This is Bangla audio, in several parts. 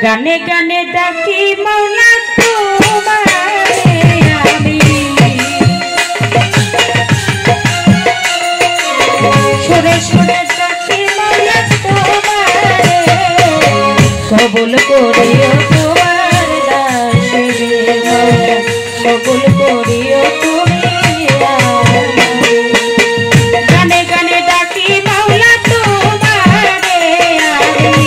गाने गाने डाकी मौला तुम्हारे आमी सुरे सुरे डाकी मौला तुम्हारे कबूल करियो तुम्हार दासी मौला कबूल करियो তুমি गाने गाने डाकी मौला तुम्हारे आमी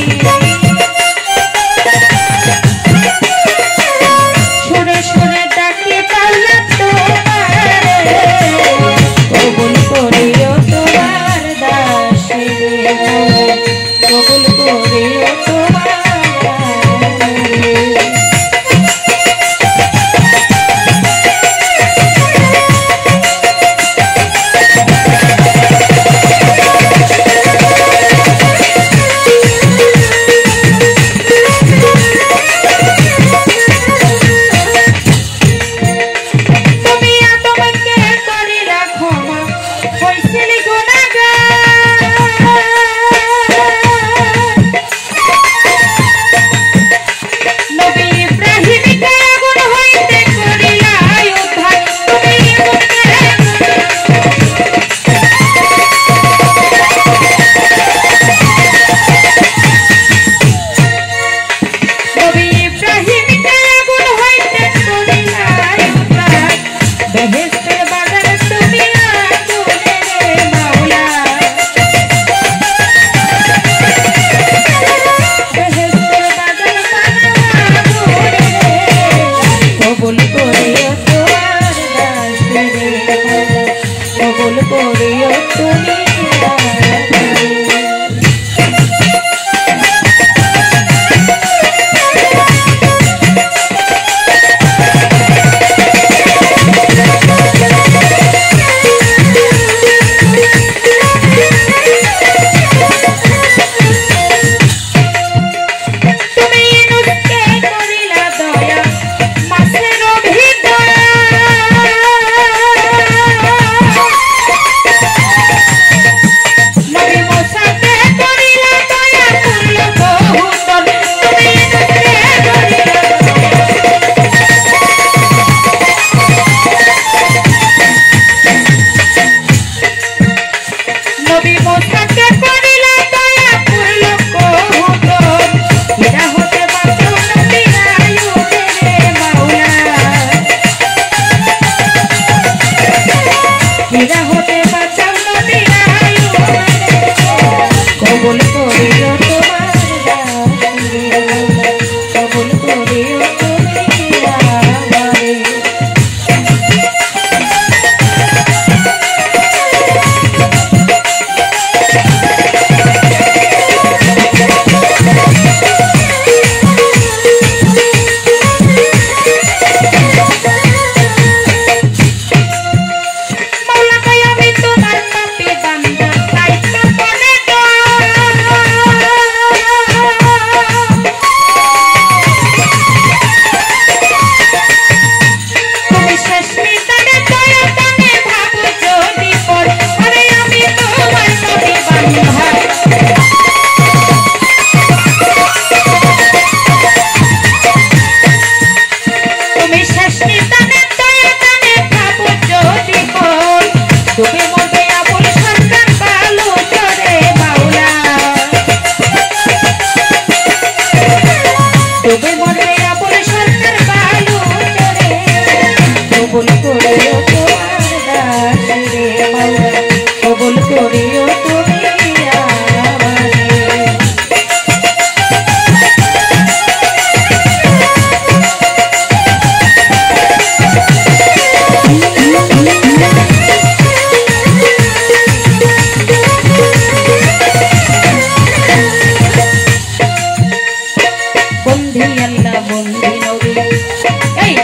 बंदी अल्लाह बंदी नबी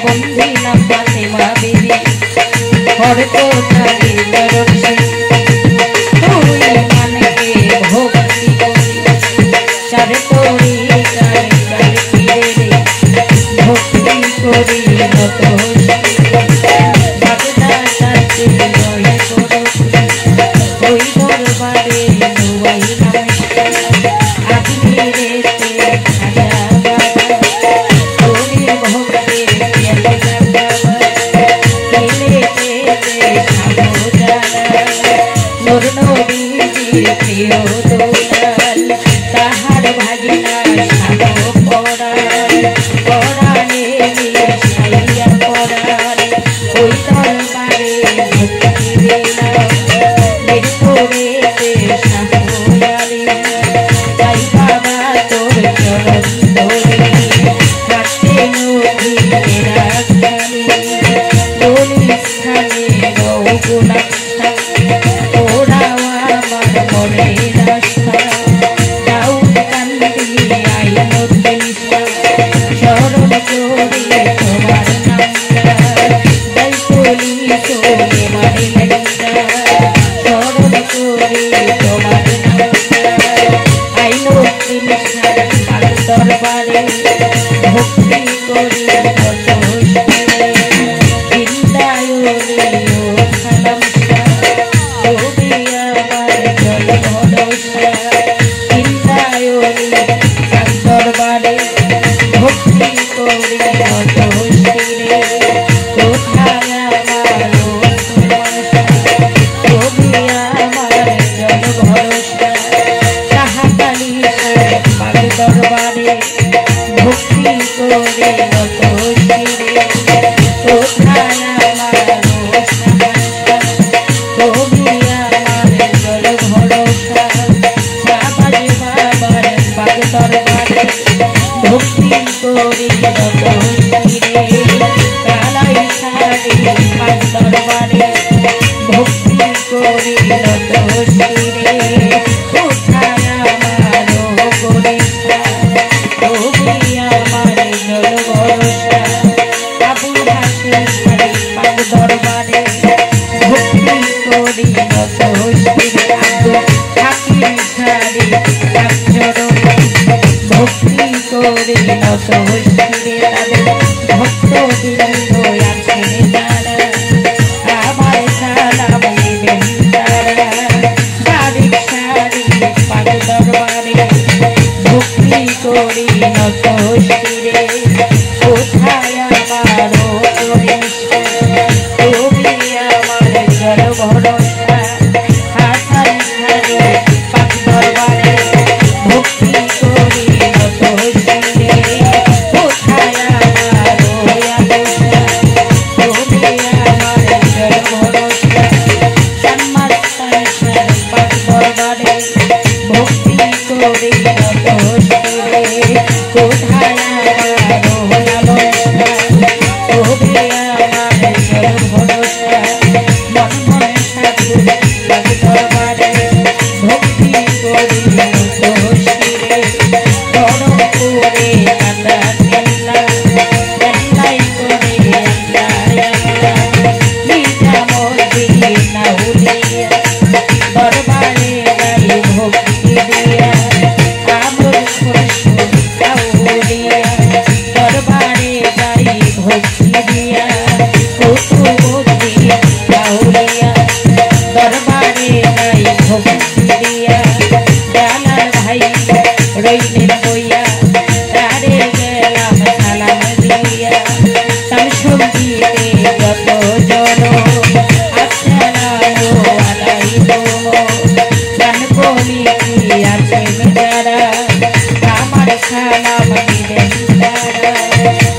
बंदी ना फातिमा बीबी অর্ক চালি দরছি তুই মানকে ভক্তি করি চার তোরি চার চার ফিরে ভক্তি করি নত বাগদা সাথে রয়ে করো ওই দরবারে দুয়াই নমস্কার আপনি রেতে খাজা বাবা তোরি ভক্তের কেলে বাবা কেলে কেলে সাবো জানা নূর নবীজির প্রিয় দোলাল তাহার ভাগিনা সাবো পড়াল পড়ালে মিশাইয়া পড়াল ওই দরবারে ভক্তি দিলাম নির্ভরেতে সাহয়ালি তাই বাবা তোর চরণ ধরে হাতে নদী রাখালি দোলি স্থানে রঘুনাথা ওরাও আমার মনে রাস্তা দাউদ কান্দি আইনুদ্দিন চরণ করি তোমার নামটা দাইতলি চলে মারিলেন চরণ করি তোমার নামটা আইনুদ্দিন দরবারে ভক্তি করি দরবারে ভক্তি করি কোথায় আমার কবি আমার জন ভরসা তাহাকালী পাগ দরবারে ভক্তি করি কোথায় আমার কবি আমার জন ভরসা বাবাজি বাবার পাগ দরবারে ভক্তি করি কালাই সারি পাগ দরবারে ভক্তি করি কোথায় আমার গরিষা কবি আমার জল ভরসা আবুল হাসেম সারি পাগ দরবারে ভক্তি করি আব্দুল হাকিম সারি পাগ চরণে ভক্তি করি তাদের ভক্ত বৃন্দ আছেন যারা আমার সালাম নেবেন তারা সারি সারি পাগ দরবারে ভক্তি করি কোথায় আমার কবি আমার জল ভরসা হাসান সারি পাগ দরবারে ভক্তি করি কোথায় আমার কবি আমার জল ভরসা সম্মাস্তান পাগ দরবারে ভক্তি করি কোথায় আমার কবি আমার জল ভরসা মন মনে সাধু পাগ দরবারে ভক্তি করি গরম করে কাঁদা কেল্লা কেল্লাই করে নিজামতি নাউলিয়া দরবারে গাই ভক্তি দিয়া আমর খুশু নাউলিয়া দরবারে গাই ভক্তি দিয়া কুতুবুদ্দি নাউলিয়া দরবারে গাই ভক্তি দিয়া জালাল ভাই রইলেন বইয়া তারে গেলাম সালাম দিয়া তার সঙ্গীতে যত জন আসসালামু আলাইকুম গান বলি কি আছেন যারা আমার সালাম দিলেন তারা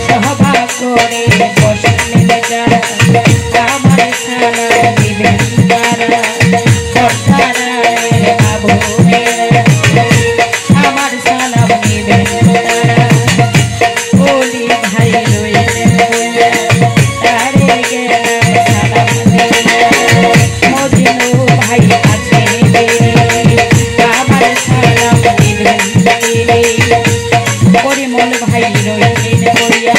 সভা করে বসলেন যারা আমার সালাম দিলেন তারা সরকারের বাবুরা আমার সালাম দিবেন তারা বলি ভাই রইলেন বইয়া তারে গেলাম সালাম দিয়া মজনু ভাই আছে আমার সালাম দিবেন পরিমল ভাই রইলেন বইয়া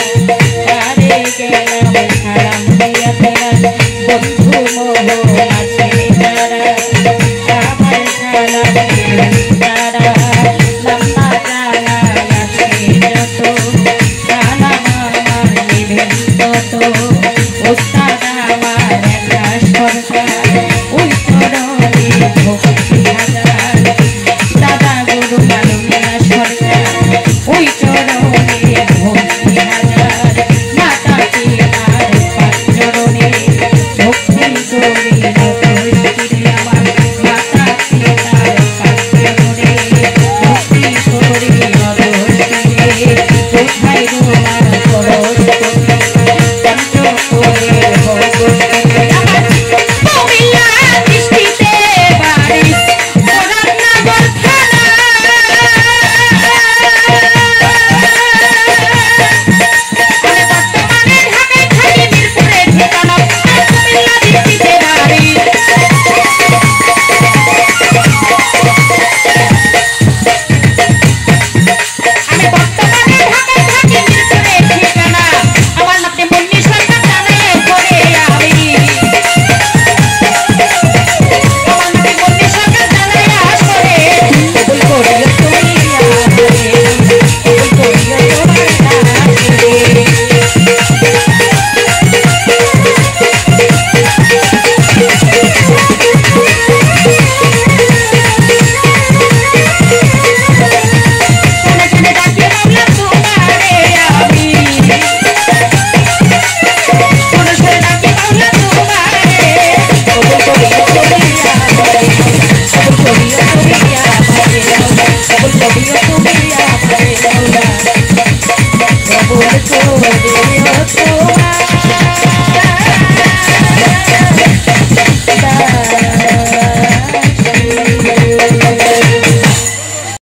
তারে গেলাম সালাম দিয়া বন্ধু মোহন আছে যারা আমার সালাম দিবেন তারা লম্বা জানা আছে যত সালাম আমার নিবেন তত